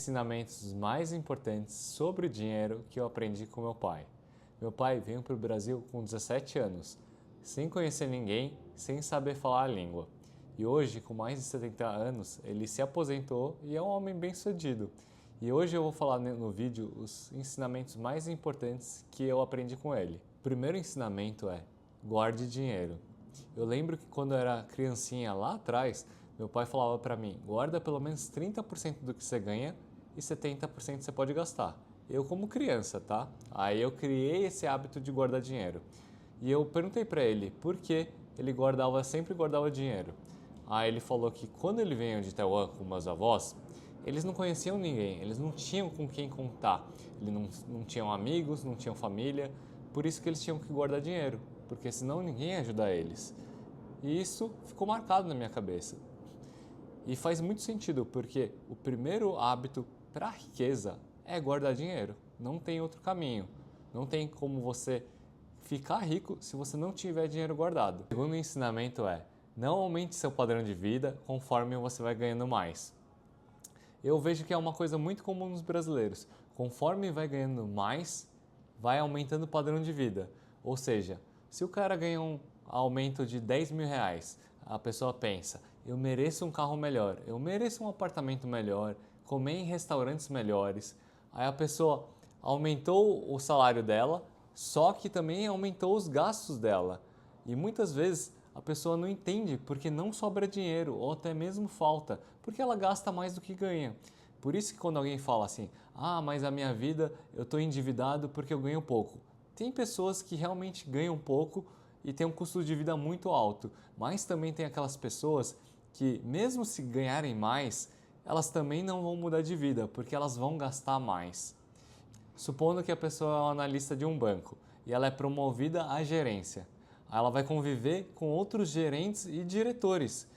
Ensinamentos mais importantes sobre o dinheiro que eu aprendi com meu pai. Meu pai veio para o Brasil com 17 anos, sem conhecer ninguém, sem saber falar a língua. E hoje, com mais de 70 anos, ele se aposentou e é um homem bem-sucedido. E hoje eu vou falar no vídeo os ensinamentos mais importantes que eu aprendi com ele. O primeiro ensinamento é: guarde dinheiro. Eu lembro que quando eu era criancinha lá atrás, meu pai falava para mim: guarda pelo menos 30% do que você ganha e 70% você pode gastar. Eu como criança, tá? Aí eu criei esse hábito de guardar dinheiro. E eu perguntei para ele por que ele sempre guardava dinheiro. Aí ele falou que quando ele veio de Taiwan com meus avós, eles não conheciam ninguém, eles não tinham com quem contar. Eles não tinham amigos, não tinham família, por isso que eles tinham que guardar dinheiro, porque senão ninguém ia ajudar eles. E isso ficou marcado na minha cabeça. E faz muito sentido, porque o primeiro hábito para a riqueza é guardar dinheiro. Não tem outro caminho. Não tem como você ficar rico se você não tiver dinheiro guardado. O segundo ensinamento é: não aumente seu padrão de vida conforme você vai ganhando mais. Eu vejo que é uma coisa muito comum nos brasileiros. Conforme vai ganhando mais, vai aumentando o padrão de vida. Ou seja, se o cara ganha um aumento de 10 mil reais, a pessoa pensa: eu mereço um carro melhor, eu mereço um apartamento melhor, comer em restaurantes melhores. Aí a pessoa aumentou o salário dela, só que também aumentou os gastos dela. E muitas vezes a pessoa não entende porque não sobra dinheiro ou até mesmo falta, porque ela gasta mais do que ganha. Por isso que quando alguém fala assim: ah, mas a minha vida eu estou endividado porque eu ganho pouco. Tem pessoas que realmente ganham pouco e têm um custo de vida muito alto, mas também tem aquelas pessoas que, mesmo se ganharem mais, elas também não vão mudar de vida, porque elas vão gastar mais. Supondo que a pessoa é uma analista de um banco e ela é promovida à gerência. Aí ela vai conviver com outros gerentes e diretores.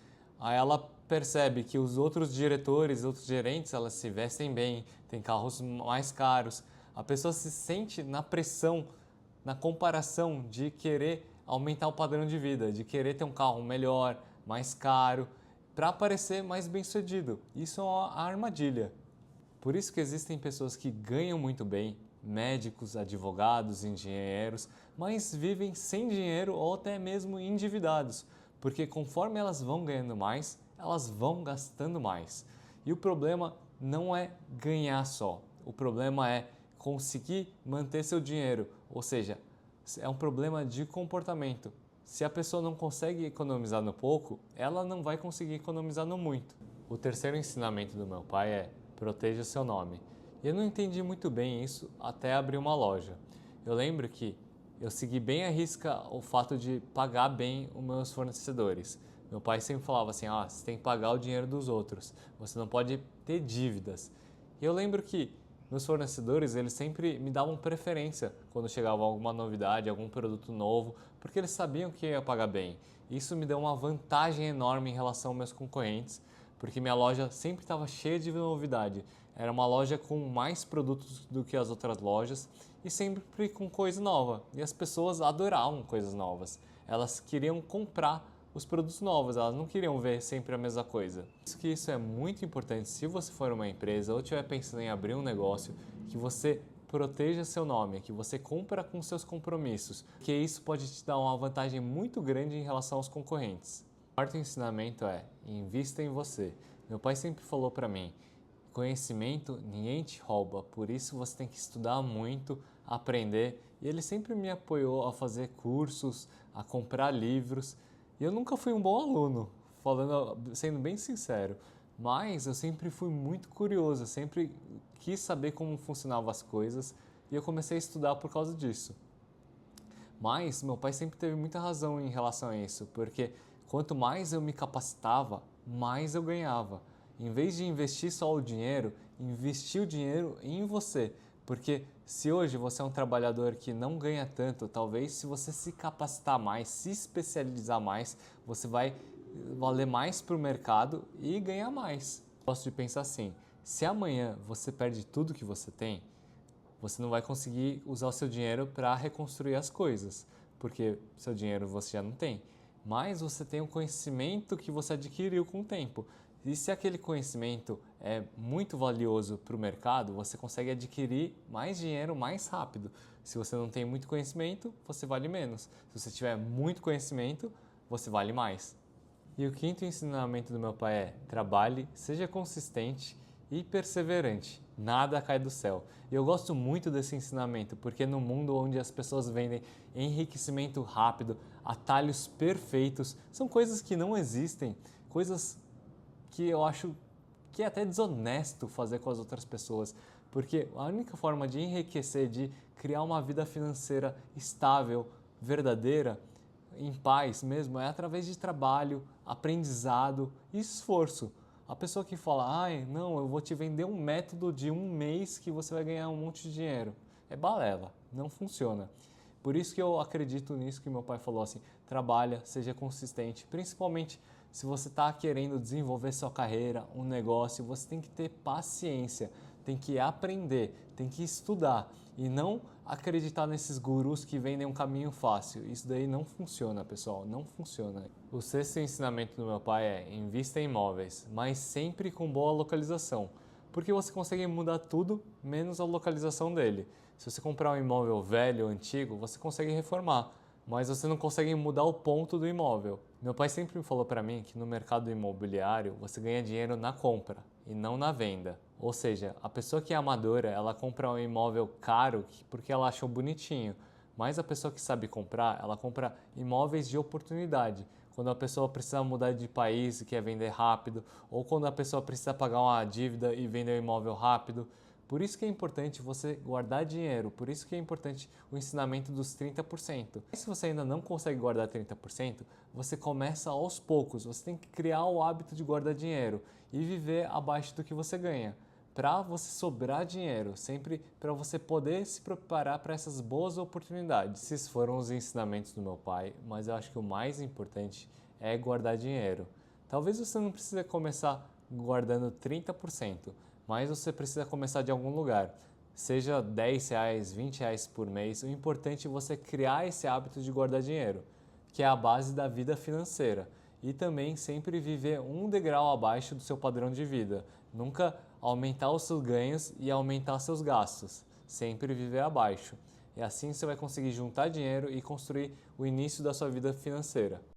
Aí ela percebe que os outros diretores, outros gerentes, elas se vestem bem, têm carros mais caros. A pessoa se sente na pressão, na comparação de querer aumentar o padrão de vida, de querer ter um carro melhor, mais caro, para parecer mais bem-sucedido. Isso é uma armadilha. Por isso que existem pessoas que ganham muito bem, médicos, advogados, engenheiros, mas vivem sem dinheiro ou até mesmo endividados, porque conforme elas vão ganhando mais, elas vão gastando mais. E o problema não é ganhar só, o problema é conseguir manter seu dinheiro, ou seja, é um problema de comportamento. Se a pessoa não consegue economizar no pouco, ela não vai conseguir economizar no muito. O terceiro ensinamento do meu pai é: proteja seu nome. E eu não entendi muito bem isso até abrir uma loja. Eu lembro que eu segui bem à risca o fato de pagar bem os meus fornecedores. Meu pai sempre falava assim: ah, você tem que pagar o dinheiro dos outros, você não pode ter dívidas. E eu lembro que meus fornecedores, eles sempre me davam preferência quando chegava alguma novidade, algum produto novo, porque eles sabiam que eu ia pagar bem. Isso me deu uma vantagem enorme em relação aos meus concorrentes, porque minha loja sempre estava cheia de novidade. Era uma loja com mais produtos do que as outras lojas e sempre com coisa nova. E as pessoas adoravam coisas novas. Elas queriam comprar os produtos novos, elas não queriam ver sempre a mesma coisa. Isso é muito importante se você for uma empresa ou estiver pensando em abrir um negócio, que você proteja seu nome, que você cumpra com seus compromissos, porque isso pode te dar uma vantagem muito grande em relação aos concorrentes. O quarto ensinamento é: invista em você. Meu pai sempre falou para mim: conhecimento ninguém te rouba, por isso você tem que estudar muito, aprender. E ele sempre me apoiou a fazer cursos, a comprar livros. E eu nunca fui um bom aluno, sendo bem sincero, mas eu sempre fui muito curioso, sempre quis saber como funcionavam as coisas e eu comecei a estudar por causa disso. Mas meu pai sempre teve muita razão em relação a isso, porque quanto mais eu me capacitava, mais eu ganhava. Em vez de investir só o dinheiro, investir o dinheiro em você. Porque se hoje você é um trabalhador que não ganha tanto, talvez se você se capacitar mais, se especializar mais, você vai valer mais para o mercado e ganhar mais. Gosto de pensar assim: se amanhã você perde tudo que você tem, você não vai conseguir usar o seu dinheiro para reconstruir as coisas, porque seu dinheiro você já não tem, mas você tem o conhecimento que você adquiriu com o tempo. E se aquele conhecimento é muito valioso para o mercado, você consegue adquirir mais dinheiro mais rápido. Se você não tem muito conhecimento, você vale menos. Se você tiver muito conhecimento, você vale mais. E o quinto ensinamento do meu pai é: trabalhe, seja consistente e perseverante. Nada cai do céu. E eu gosto muito desse ensinamento, porque no mundo onde as pessoas vendem enriquecimento rápido, atalhos perfeitos, são coisas que não existem, coisas que eu acho que é até desonesto fazer com as outras pessoas, porque a única forma de enriquecer, de criar uma vida financeira estável, verdadeira, em paz mesmo, é através de trabalho, aprendizado e esforço. A pessoa que fala, ai, não, eu vou te vender um método de um mês que você vai ganhar um monte de dinheiro. É balela, não funciona. Por isso que eu acredito nisso que meu pai falou assim, trabalha, seja consistente, principalmente se você está querendo desenvolver sua carreira, um negócio, você tem que ter paciência, tem que aprender, tem que estudar e não acreditar nesses gurus que vendem um caminho fácil. Isso daí não funciona, pessoal, não funciona. O sexto ensinamento do meu pai é: invista em imóveis, mas sempre com boa localização, porque você consegue mudar tudo menos a localização dele. Se você comprar um imóvel velho ou antigo, você consegue reformar, mas você não consegue mudar o ponto do imóvel. Meu pai sempre me falou para mim que no mercado imobiliário você ganha dinheiro na compra e não na venda. Ou seja, a pessoa que é amadora, ela compra um imóvel caro porque ela achou bonitinho, mas a pessoa que sabe comprar, ela compra imóveis de oportunidade. Quando a pessoa precisa mudar de país e quer vender rápido, ou quando a pessoa precisa pagar uma dívida e vender o imóvel rápido. Por isso que é importante você guardar dinheiro, por isso que é importante o ensinamento dos 30%. E se você ainda não consegue guardar 30%, você começa aos poucos, você tem que criar o hábito de guardar dinheiro e viver abaixo do que você ganha, para você sobrar dinheiro, sempre para você poder se preparar para essas boas oportunidades. Esses foram os ensinamentos do meu pai, mas eu acho que o mais importante é guardar dinheiro. Talvez você não precise começar guardando 30%, mas você precisa começar de algum lugar. Seja R$ 10, R$ 20 por mês, o importante é você criar esse hábito de guardar dinheiro, que é a base da vida financeira. E também sempre viver um degrau abaixo do seu padrão de vida. Nunca aumentar os seus ganhos e aumentar seus gastos. Sempre viver abaixo. E assim você vai conseguir juntar dinheiro e construir o início da sua vida financeira.